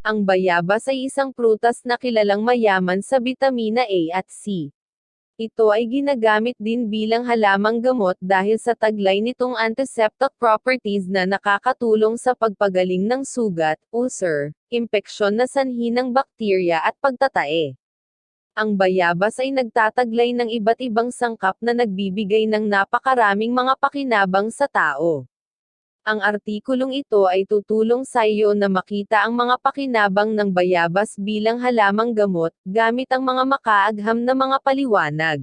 Ang bayabas ay isang prutas na kilalang mayaman sa bitamina A at C. Ito ay ginagamit din bilang halamang gamot dahil sa taglay nitong antiseptic properties na nakakatulong sa pagpagaling ng sugat, ulcer, impeksyon na sanhi ng bakterya at pagtatae. Ang bayabas ay nagtataglay ng iba't ibang sangkap na nagbibigay ng napakaraming mga pakinabang sa tao. Ang artikulong ito ay tutulong sa iyo na makita ang mga pakinabang ng bayabas bilang halamang gamot, gamit ang mga makaagham na mga paliwanag.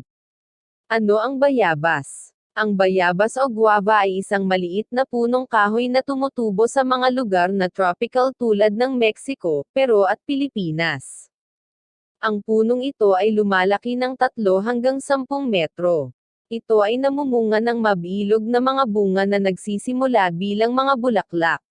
Ano ang bayabas? Ang bayabas o guava ay isang maliit na punong kahoy na tumutubo sa mga lugar na tropical tulad ng Mexico, Peru at Pilipinas. Ang punong ito ay lumalaki ng 3 hanggang 10 metro. Ito ay namumunga ng mabilog na mga bunga na nagsisimula bilang mga bulaklak.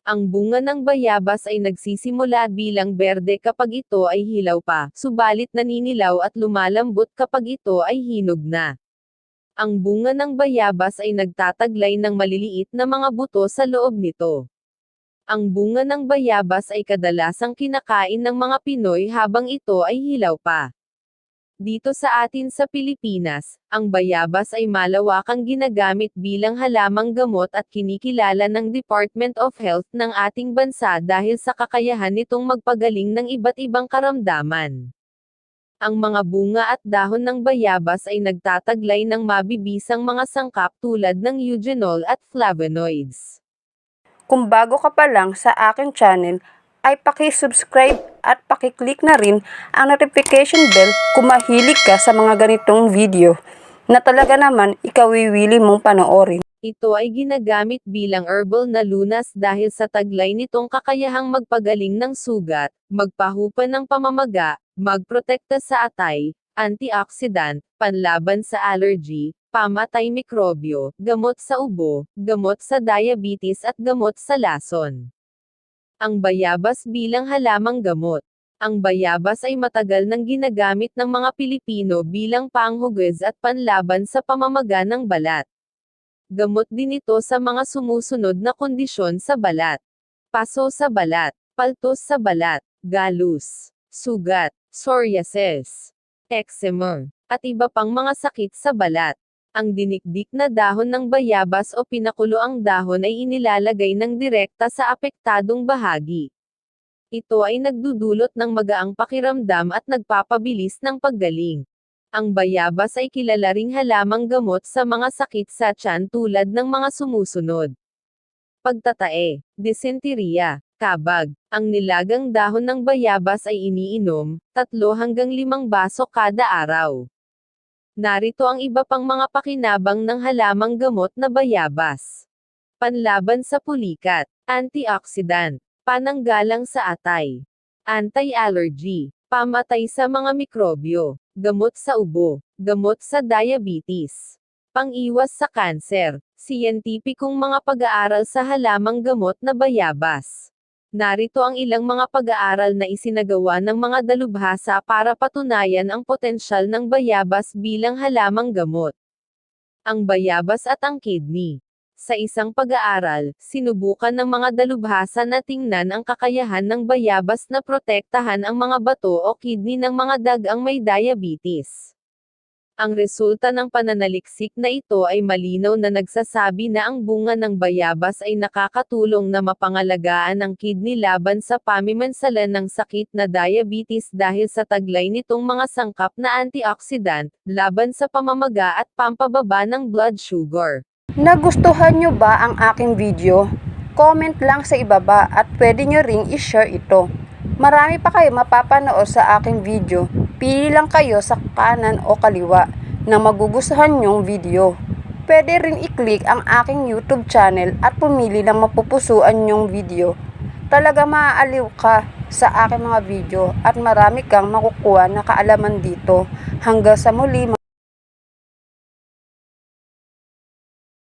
Ang bunga ng bayabas ay nagsisimula bilang berde kapag ito ay hilaw pa, subalit naninilaw at lumalambot kapag ito ay hinog na. Ang bunga ng bayabas ay nagtataglay ng maliliit na mga buto sa loob nito. Ang bunga ng bayabas ay kadalasang kinakain ng mga Pinoy habang ito ay hilaw pa. Dito sa atin sa Pilipinas, ang bayabas ay malawakang ginagamit bilang halamang gamot at kinikilala ng Department of Health ng ating bansa dahil sa kakayahan nitong magpagaling ng iba't ibang karamdaman. Ang mga bunga at dahon ng bayabas ay nagtataglay ng mabibisang mga sangkap tulad ng eugenol at flavonoids. Kung bago ka pa lang sa aking channel, ay paki-subscribe at paki-click na rin ang notification bell kung mahilig ka sa mga ganitong video na talaga naman ikaw wiwili mong panoorin. Ito ay ginagamit bilang herbal na lunas dahil sa taglay nitong kakayahang magpagaling ng sugat, magpahupa ng pamamaga, magprotekta sa atay, antioxidant, panlaban sa allergy, pamatay mikrobyo, gamot sa ubo, gamot sa diabetes at gamot sa lason. Ang bayabas bilang halamang gamot. Ang bayabas ay matagal nang ginagamit ng mga Pilipino bilang panghugas at panlaban sa pamamaga ng balat. Gamot din ito sa mga sumusunod na kondisyon sa balat. Paso sa balat, paltos sa balat, galus, sugat, psoriasis, eczema, at iba pang mga sakit sa balat. Ang dinikdik na dahon ng bayabas o pinakulo ang dahon ay inilalagay ng direkta sa apektadong bahagi. Ito ay nagdudulot ng magaang pakiramdam at nagpapabilis ng paggaling. Ang bayabas ay kilala ring halamang gamot sa mga sakit sa tiyan tulad ng mga sumusunod: pagtatae, disenteriya, kabag. Ang nilagang dahon ng bayabas ay iniinom, 3 hanggang 5 baso kada araw. Narito ang iba pang mga pakinabang ng halamang gamot na bayabas. Panlaban sa pulikat, antioxidant, pananggalang sa atay, anti-allergy, pamatay sa mga mikrobyo, gamot sa ubo, gamot sa diabetes, pang-iwas sa kanser, siyentipikong mga pag-aaral sa halamang gamot na bayabas. Narito ang ilang mga pag-aaral na isinagawa ng mga dalubhasa para patunayan ang potensyal ng bayabas bilang halamang gamot. Ang bayabas at ang kidney. Sa isang pag-aaral, sinubukan ng mga dalubhasa na tingnan ang kakayahan ng bayabas na protektahan ang mga bato o kidney ng mga dagang may diabetes. Ang resulta ng pananaliksik na ito ay malinaw na nagsasabi na ang bunga ng bayabas ay nakakatulong na mapangalagaan ang kidney laban sa pamimansalan ng sakit na diabetes dahil sa taglay nitong mga sangkap na antioxidant, laban sa pamamaga at pampababa ng blood sugar. Nagustuhan nyo ba ang aking video? Comment lang sa ibaba at pwede nyo ring i-share ito. Marami pa kayo mapapanood sa aking video. Pili lang kayo sa kanan o kaliwa na magugustuhan nyong video. Pwede rin i-click ang aking YouTube channel at pumili ng mapupusuan nyong video. Talaga maaaliw ka sa aking mga video at marami kang makukuha na kaalaman dito. Hanggang sa muli.